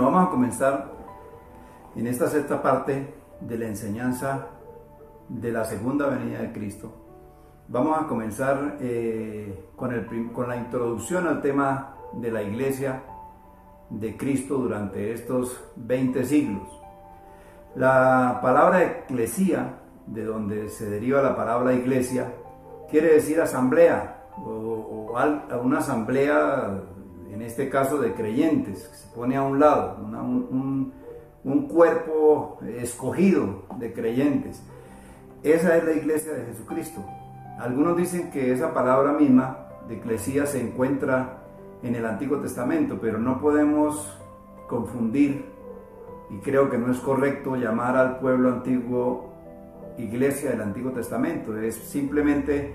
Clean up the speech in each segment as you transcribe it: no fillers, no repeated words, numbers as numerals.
vamos a comenzar en esta sexta parte de la enseñanza de la segunda venida de Cristo. Vamos a comenzar con la introducción al tema de la iglesia de Cristo durante estos 20 siglos. La palabra eclesía, de donde se deriva la palabra iglesia, quiere decir asamblea o una asamblea, en este caso de creyentes, que se pone a un lado, un cuerpo escogido de creyentes. Esa es la iglesia de Jesucristo. Algunos dicen que esa palabra misma de eclesía se encuentra en el Antiguo Testamento, pero no podemos confundir, y creo que no es correcto llamar al pueblo antiguo iglesia del Antiguo Testamento. Es simplemente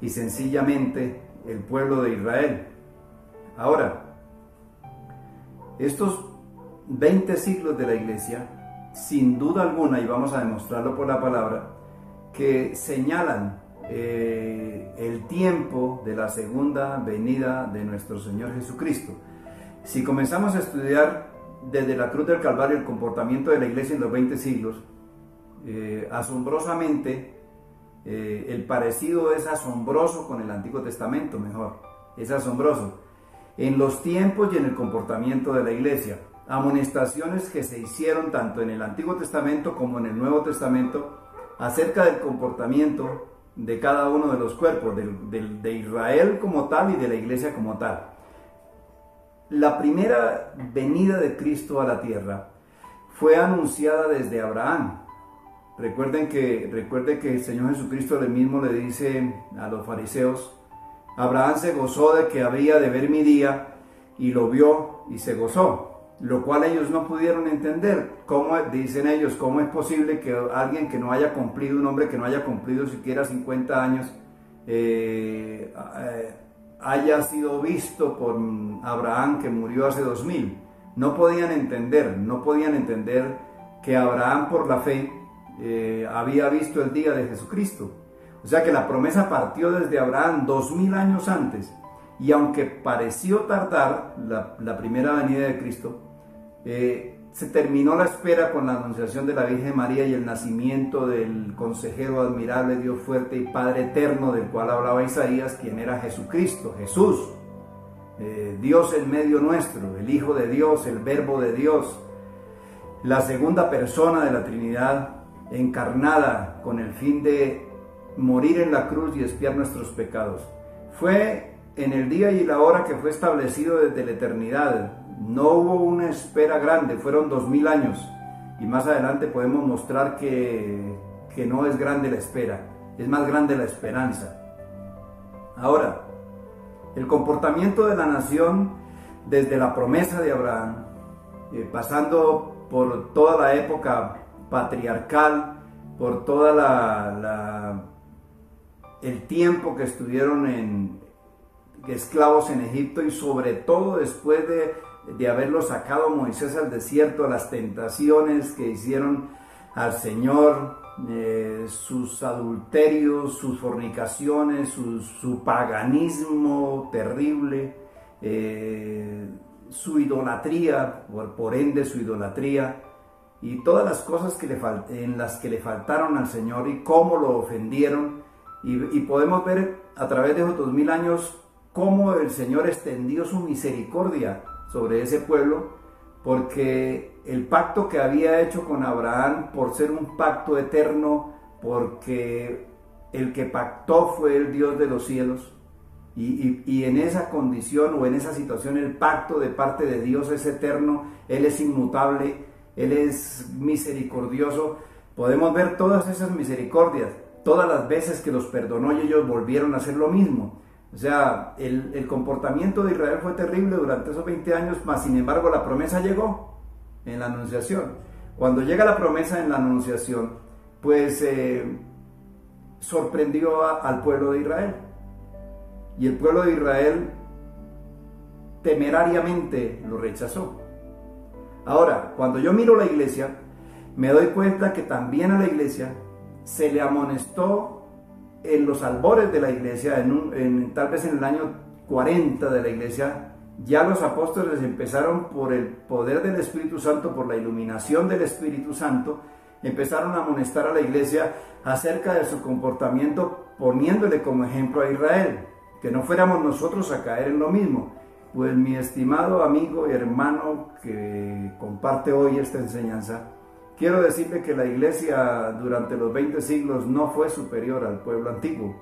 y sencillamente el pueblo de Israel. Ahora, estos 20 siglos de la iglesia, sin duda alguna, y vamos a demostrarlo por la palabra, que señalan el tiempo de la segunda venida de nuestro Señor Jesucristo. Si comenzamos a estudiar desde la cruz del Calvario el comportamiento de la iglesia en los 20 siglos, asombrosamente, el parecido es asombroso con el Antiguo Testamento, mejor, es asombroso en los tiempos y en el comportamiento de la iglesia. Amonestaciones que se hicieron tanto en el Antiguo Testamento como en el Nuevo Testamento acerca del comportamiento de cada uno de los cuerpos, de Israel como tal y de la iglesia como tal. La primera venida de Cristo a la tierra fue anunciada desde Abraham. Recuerden que el Señor Jesucristo él mismo le dice a los fariseos: Abraham se gozó de que había de ver mi día, y lo vio y se gozó. Lo cual ellos no pudieron entender. ¿Cómo, dicen ellos, cómo es posible que alguien que no haya cumplido, un hombre que no haya cumplido siquiera 50 años, haya sido visto por Abraham que murió hace 2000? No podían entender que Abraham por la fe había visto el día de Jesucristo. O sea que la promesa partió desde Abraham 2000 años antes. Y aunque pareció tardar la primera venida de Cristo, se terminó la espera con la anunciación de la Virgen María y el nacimiento del consejero admirable, Dios fuerte y Padre eterno, del cual hablaba Isaías, quien era Jesucristo, Jesús, Dios en medio nuestro, el Hijo de Dios, el Verbo de Dios, la segunda persona de la Trinidad encarnada con el fin de morir en la cruz y expiar nuestros pecados. Fue en el día y la hora que fue establecido desde la eternidad. No hubo una espera grande, fueron 2000 años, y más adelante podemos mostrar que no es grande la espera, es más grande la esperanza. Ahora, el comportamiento de la nación desde la promesa de Abraham, pasando por toda la época patriarcal, por toda el tiempo que estuvieron esclavos en Egipto, y sobre todo después de haberlo sacado Moisés al desierto, las tentaciones que hicieron al Señor, sus adulterios, sus fornicaciones, su paganismo terrible, su idolatría, por ende su idolatría, y todas las cosas en las que le faltaron al Señor y cómo lo ofendieron. Y podemos ver a través de esos 2000 años cómo el Señor extendió su misericordia sobre ese pueblo, porque el pacto que había hecho con Abraham, por ser un pacto eterno, porque el que pactó fue el Dios de los cielos, y en esa condición o en esa situación el pacto de parte de Dios es eterno, Él es inmutable, Él es misericordioso. Podemos ver todas esas misericordias, todas las veces que los perdonó y ellos volvieron a hacer lo mismo. O sea, el comportamiento de Israel fue terrible durante esos 20 años, mas sin embargo la promesa llegó en la anunciación. Cuando llega la promesa en la anunciación, pues sorprendió al pueblo de Israel. Y el pueblo de Israel temerariamente lo rechazó. Ahora, cuando yo miro la iglesia, me doy cuenta que también a la iglesia se le amonestó en los albores de la iglesia, tal vez en el año 40 de la iglesia, Ya los apóstoles empezaron por el poder del Espíritu Santo, por la iluminación del Espíritu Santo, empezaron a amonestar a la iglesia acerca de su comportamiento, poniéndole como ejemplo a Israel, que no fuéramos nosotros a caer en lo mismo. Pues mi estimado amigo y hermano que comparte hoy esta enseñanza, quiero decirle que la iglesia durante los 20 siglos no fue superior al pueblo antiguo.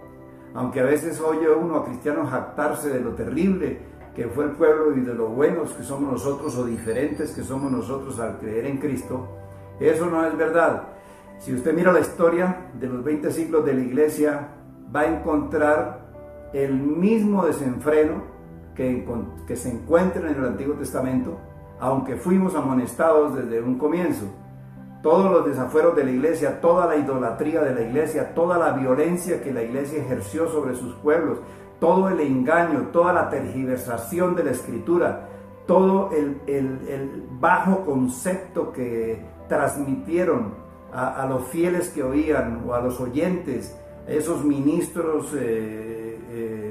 Aunque a veces oye uno a cristianos jactarse de lo terrible que fue el pueblo y de lo buenos que somos nosotros o diferentes que somos nosotros al creer en Cristo, eso no es verdad. Si usted mira la historia de los 20 siglos de la iglesia, va a encontrar el mismo desenfreno que se encuentra en el Antiguo Testamento, aunque fuimos amonestados desde un comienzo. Todos los desafueros de la iglesia, toda la idolatría de la iglesia, toda la violencia que la iglesia ejerció sobre sus pueblos, todo el engaño, toda la tergiversación de la Escritura, todo el bajo concepto que transmitieron a los fieles que oían o a los oyentes, esos ministros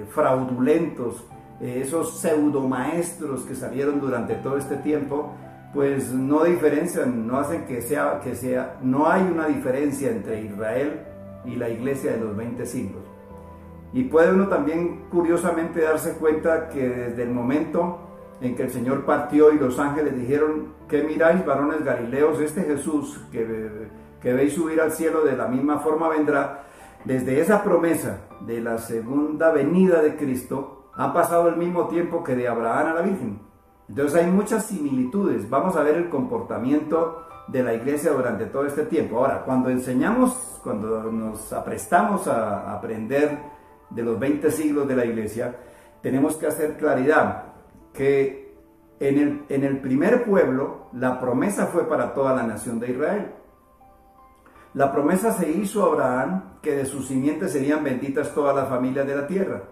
fraudulentos, esos pseudomaestros que salieron durante todo este tiempo, pues no diferencian, no hacen no hay una diferencia entre Israel y la iglesia de los 20 siglos. Y puede uno también curiosamente darse cuenta que desde el momento en que el Señor partió y los ángeles dijeron: ¿qué miráis, varones galileos? Este Jesús que veis subir al cielo, de la misma forma vendrá. Desde esa promesa de la segunda venida de Cristo ha pasado el mismo tiempo que de Abraham a la Virgen. Entonces hay muchas similitudes. Vamos a ver el comportamiento de la iglesia durante todo este tiempo. Ahora, cuando nos aprestamos a aprender de los 20 siglos de la iglesia, tenemos que hacer claridad que en el primer pueblo la promesa fue para toda la nación de Israel. La promesa se hizo a Abraham, que de sus simientes serían benditas todas las familias de la tierra.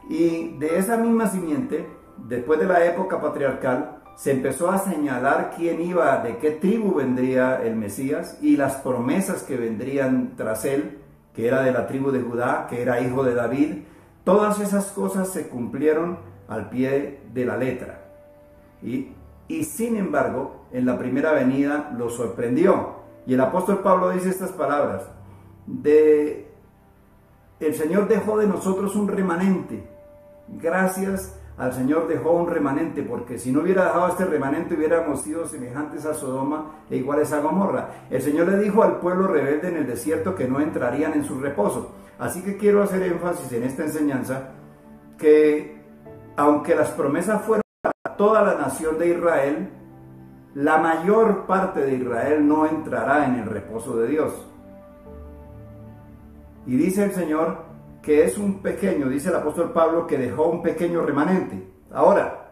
Y de esa misma simiente, después de la época patriarcal, se empezó a señalar quién iba, de qué tribu vendría el Mesías y las promesas que vendrían tras él, que era de la tribu de Judá, que era hijo de David. Todas esas cosas se cumplieron al pie de la letra. Y sin embargo, en la primera venida lo sorprendió. Y el apóstol Pablo dice estas palabras: el Señor dejó de nosotros un remanente. Gracias al Señor dejó un remanente, porque si no hubiera dejado este remanente hubiéramos sido semejantes a Sodoma e iguales a Gomorra. El Señor le dijo al pueblo rebelde en el desierto que no entrarían en su reposo. Así que quiero hacer énfasis en esta enseñanza que aunque las promesas fueron para toda la nación de Israel, la mayor parte de Israel no entrará en el reposo de Dios. Y dice el Señor que es un pequeño, dice el apóstol Pablo, que dejó un pequeño remanente. Ahora,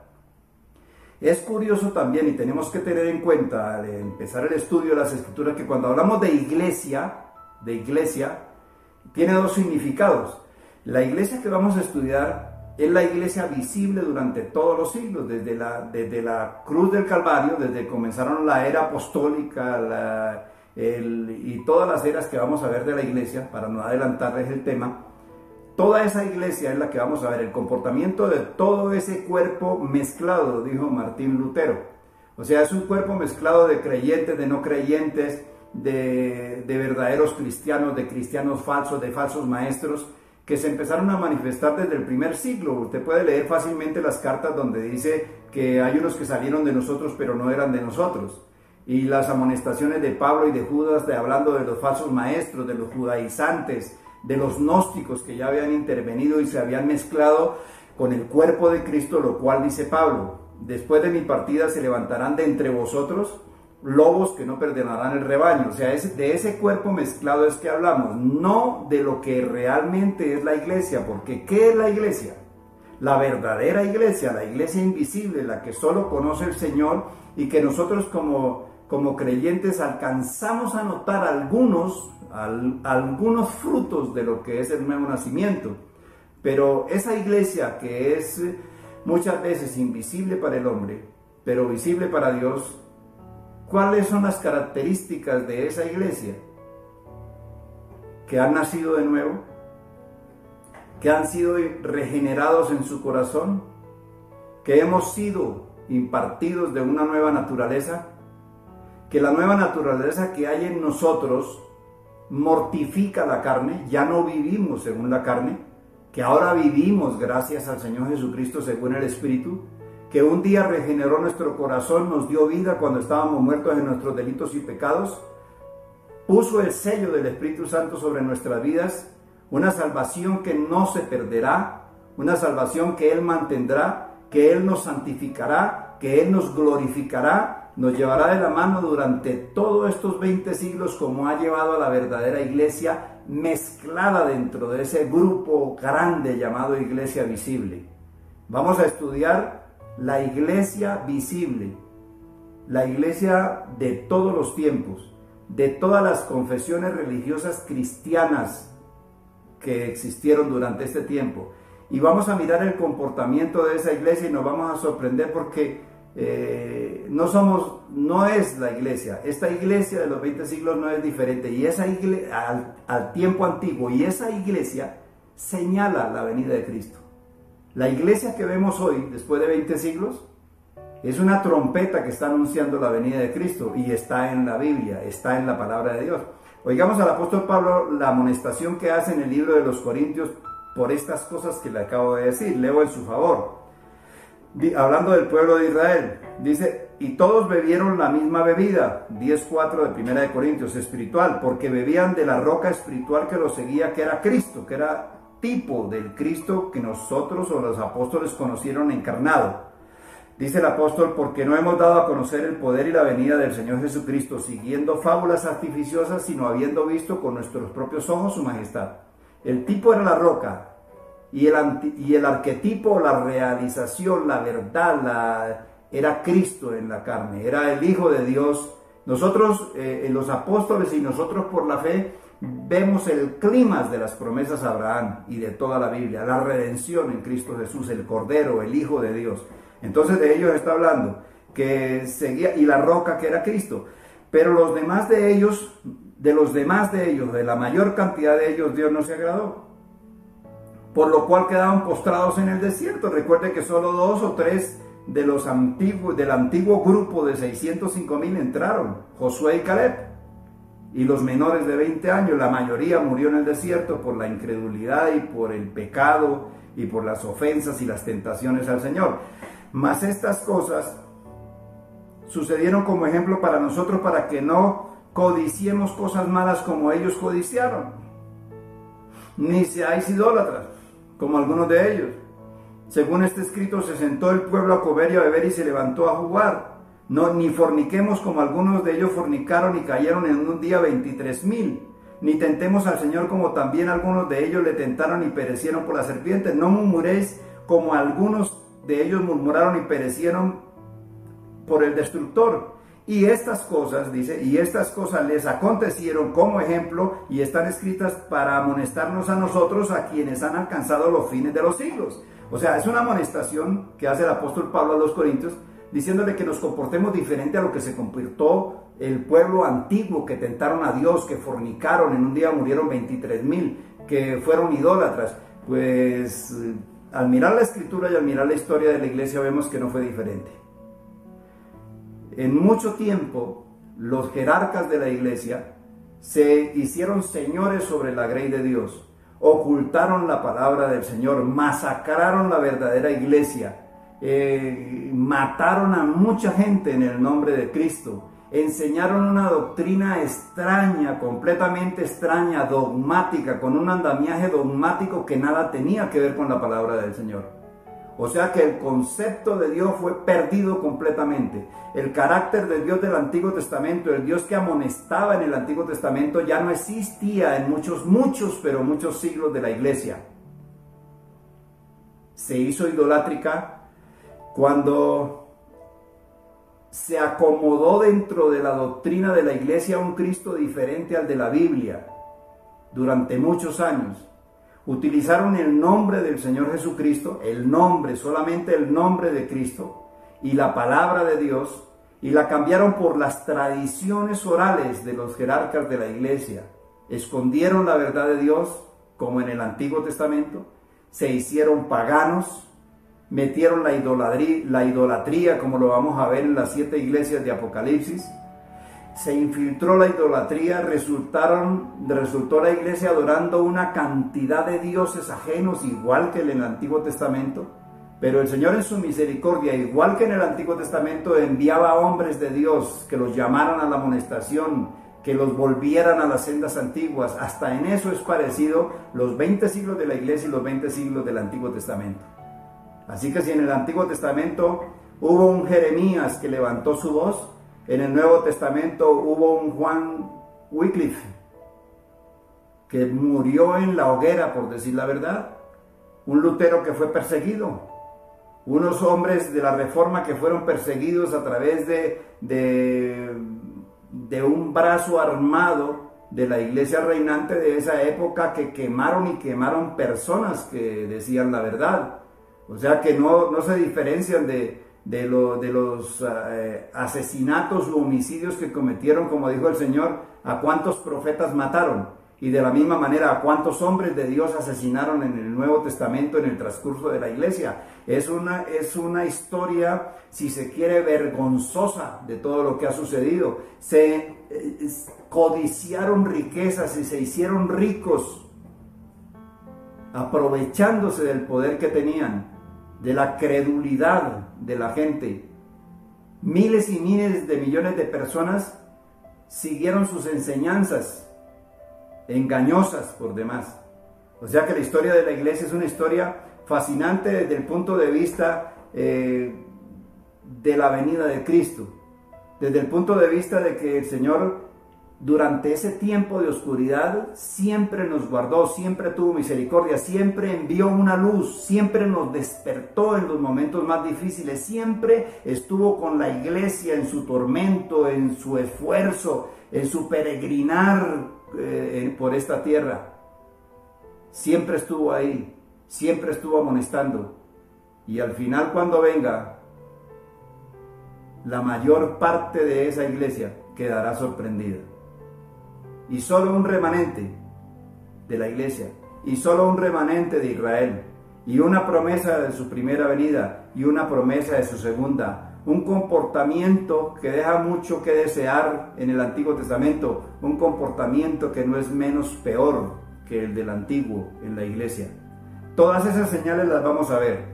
es curioso también, y tenemos que tener en cuenta al empezar el estudio de las Escrituras, que cuando hablamos de iglesia, tiene dos significados. La iglesia que vamos a estudiar es la iglesia visible durante todos los siglos, desde la cruz del Calvario, desde que comenzaron la era apostólica y todas las eras que vamos a ver de la iglesia, para no adelantarles el tema. Toda esa iglesia es la que vamos a ver, el comportamiento de todo ese cuerpo mezclado, dijo Martín Lutero. O sea, es un cuerpo mezclado de creyentes, de no creyentes, de verdaderos cristianos, de cristianos falsos, de falsos maestros, que se empezaron a manifestar desde el primer siglo. Usted puede leer fácilmente las cartas donde dice que hay unos que salieron de nosotros pero no eran de nosotros. Y las amonestaciones de Pablo y de Judas hablando de los falsos maestros, de los judaizantes, de los gnósticos que ya habían intervenido y se habían mezclado con el cuerpo de Cristo, lo cual dice Pablo: después de mi partida se levantarán de entre vosotros lobos que no perdonarán el rebaño. O sea, de ese cuerpo mezclado es que hablamos, no de lo que realmente es la iglesia, porque ¿qué es la iglesia? La verdadera iglesia, la iglesia invisible, la que solo conoce el Señor y que nosotros como creyentes alcanzamos a notar algunos frutos de lo que es el nuevo nacimiento. Pero esa iglesia que es muchas veces invisible para el hombre, pero visible para Dios, ¿cuáles son las características de esa iglesia? Que han nacido de nuevo, que han sido regenerados en su corazón, que hemos sido impartidos de una nueva naturaleza, que la nueva naturaleza que hay en nosotros mortifica la carne, ya no vivimos según la carne, que ahora vivimos gracias al Señor Jesucristo según el Espíritu, que un día regeneró nuestro corazón, nos dio vida cuando estábamos muertos en nuestros delitos y pecados, puso el sello del Espíritu Santo sobre nuestras vidas, una salvación que no se perderá, una salvación que Él mantendrá, que Él nos santificará, que Él nos glorificará, nos llevará de la mano durante todos estos 20 siglos, como ha llevado a la verdadera iglesia mezclada dentro de ese grupo grande llamado Iglesia Visible. Vamos a estudiar la iglesia visible, la iglesia de todos los tiempos, de todas las confesiones religiosas cristianas que existieron durante este tiempo. Y vamos a mirar el comportamiento de esa iglesia y nos vamos a sorprender porque no es la iglesia. Esta iglesia de los 20 siglos no es diferente. Y esa iglesia, al tiempo antiguo, y esa iglesia señala la venida de Cristo. La iglesia que vemos hoy, después de 20 siglos, es una trompeta que está anunciando la venida de Cristo y está en la Biblia, está en la palabra de Dios. Oigamos al apóstol Pablo la amonestación que hace en el libro de los Corintios por estas cosas que le acabo de decir. Leo en su favor. Hablando del pueblo de Israel, dice: y todos bebieron la misma bebida, 10:4 de 1 de Corintios, espiritual, porque bebían de la roca espiritual que los seguía, que era Cristo, que era tipo del Cristo que nosotros o los apóstoles conocieron encarnado. Dice el apóstol: porque no hemos dado a conocer el poder y la venida del Señor Jesucristo siguiendo fábulas artificiosas, sino habiendo visto con nuestros propios ojos su majestad. El tipo era la roca, y el arquetipo, la realización, la verdad, era Cristo en la carne, era el Hijo de Dios. Nosotros, los apóstoles y nosotros por la fe, vemos el clímax de las promesas de Abraham y de toda la Biblia, la redención en Cristo Jesús, el Cordero, el Hijo de Dios. Entonces de ellos está hablando, que seguía, y la roca que era Cristo. Pero los demás de ellos, de la mayor cantidad de ellos, Dios no se agradó, por lo cual quedaban postrados en el desierto. Recuerde que solo 2 o 3 del antiguo grupo de 605,000 entraron, Josué y Caleb, y los menores de 20 años, la mayoría murió en el desierto por la incredulidad y por el pecado y por las ofensas y las tentaciones al Señor. Mas estas cosas sucedieron como ejemplo para nosotros, para que no codiciemos cosas malas como ellos codiciaron, ni seáis idólatras como algunos de ellos. Según este escrito, se sentó el pueblo a comer y a beber y se levantó a jugar. No, ni forniquemos como algunos de ellos fornicaron y cayeron en un día 23,000. Ni tentemos al Señor como también algunos de ellos le tentaron y perecieron por la serpiente. No murmuréis como algunos de ellos murmuraron y perecieron por el destructor. Y estas cosas, dice, y estas cosas les acontecieron como ejemplo y están escritas para amonestarnos a nosotros, a quienes han alcanzado los fines de los siglos. O sea, es una amonestación que hace el apóstol Pablo a los Corintios, diciéndole que nos comportemos diferente a lo que se comportó el pueblo antiguo, que tentaron a Dios, que fornicaron, en un día murieron 23,000, que fueron idólatras. Pues al mirar la escritura y al mirar la historia de la iglesia vemos que no fue diferente. En mucho tiempo, los jerarcas de la iglesia se hicieron señores sobre la grey de Dios, ocultaron la palabra del Señor, masacraron la verdadera iglesia, mataron a mucha gente en el nombre de Cristo, enseñaron una doctrina extraña, completamente extraña, dogmática, con un andamiaje dogmático que nada tenía que ver con la palabra del Señor. O sea que el concepto de Dios fue perdido completamente. El carácter del Dios del Antiguo Testamento, el Dios que amonestaba en el Antiguo Testamento, ya no existía en muchos siglos de la iglesia. Se hizo idolátrica cuando se acomodó dentro de la doctrina de la iglesia un Cristo diferente al de la Biblia durante muchos años. Utilizaron el nombre del Señor Jesucristo, el nombre, solamente el nombre de Cristo y la palabra de Dios, y la cambiaron por las tradiciones orales de los jerarcas de la iglesia. Escondieron la verdad de Dios, como en el Antiguo Testamento, se hicieron paganos, metieron la idolatría, como lo vamos a ver en las 7 iglesias de Apocalipsis. Se infiltró la idolatría, resultó la iglesia adorando una cantidad de dioses ajenos, igual que en el Antiguo Testamento. Pero el Señor en su misericordia, igual que en el Antiguo Testamento, enviaba hombres de Dios que los llamaran a la amonestación, que los volvieran a las sendas antiguas. Hasta en eso es parecido los 20 siglos de la iglesia y los 20 siglos del Antiguo Testamento. Así que si en el Antiguo Testamento hubo un Jeremías que levantó su voz, en el Nuevo Testamento hubo un Juan Wycliffe que murió en la hoguera, por decir la verdad, un Lutero que fue perseguido, unos hombres de la Reforma que fueron perseguidos a través de un brazo armado de la iglesia reinante de esa época, que quemaron personas que decían la verdad. O sea que no se diferencian de los asesinatos u homicidios que cometieron, como dijo el Señor, a cuántos profetas mataron. Y de la misma manera, a cuántos hombres de Dios asesinaron en el Nuevo Testamento en el transcurso de la iglesia. Es una historia, si se quiere, vergonzosa de todo lo que ha sucedido. Se codiciaron riquezas y se hicieron ricos aprovechándose del poder que tenían, de la credulidad de la gente. Miles y miles de millones de personas siguieron sus enseñanzas, engañosas por demás. O sea que la historia de la iglesia es una historia fascinante desde el punto de vista de la venida de Cristo, desde el punto de vista de que el Señor durante ese tiempo de oscuridad siempre nos guardó, siempre tuvo misericordia, siempre envió una luz, siempre nos despertó en los momentos más difíciles, siempre estuvo con la iglesia en su tormento, en su esfuerzo, en su peregrinar por esta tierra. Siempre estuvo ahí, siempre estuvo amonestando. Y al final, cuando venga, la mayor parte de esa iglesia quedará sorprendida. Y solo un remanente de la iglesia, y solo un remanente de Israel, y una promesa de su primera venida, y una promesa de su segunda. Un comportamiento que deja mucho que desear en el Antiguo Testamento, un comportamiento que no es menos peor que el del Antiguo en la iglesia. Todas esas señales las vamos a ver,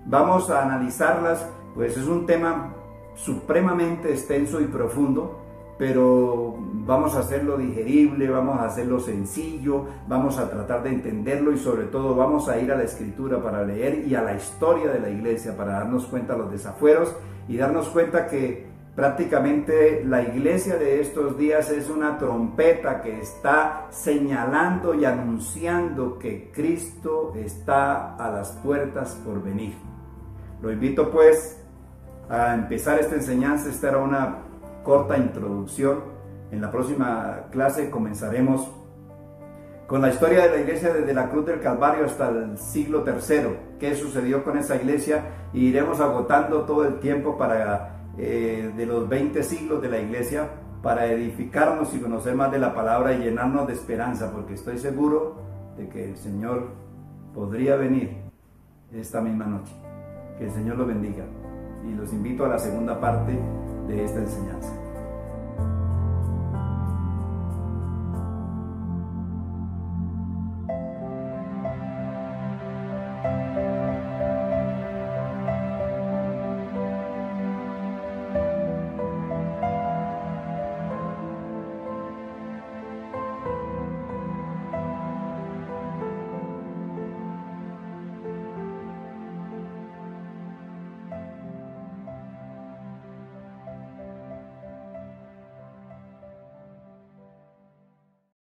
vamos a analizarlas, pues es un tema supremamente extenso y profundo, pero vamos a hacerlo digerible, vamos a hacerlo sencillo, vamos a tratar de entenderlo y sobre todo vamos a ir a la Escritura para leer y a la historia de la iglesia para darnos cuenta de los desafueros y darnos cuenta que prácticamente la iglesia de estos días es una trompeta que está señalando y anunciando que Cristo está a las puertas por venir. Lo invito pues a empezar esta enseñanza. Esta era una corta introducción. En la próxima clase comenzaremos con la historia de la iglesia desde la cruz del Calvario hasta el siglo III, qué sucedió con esa iglesia, y iremos agotando todo el tiempo de los 20 siglos de la iglesia para edificarnos y conocer más de la palabra y llenarnos de esperanza, porque estoy seguro de que el Señor podría venir esta misma noche. Que el Señor los bendiga y los invito a la segunda parte de esta enseñanza.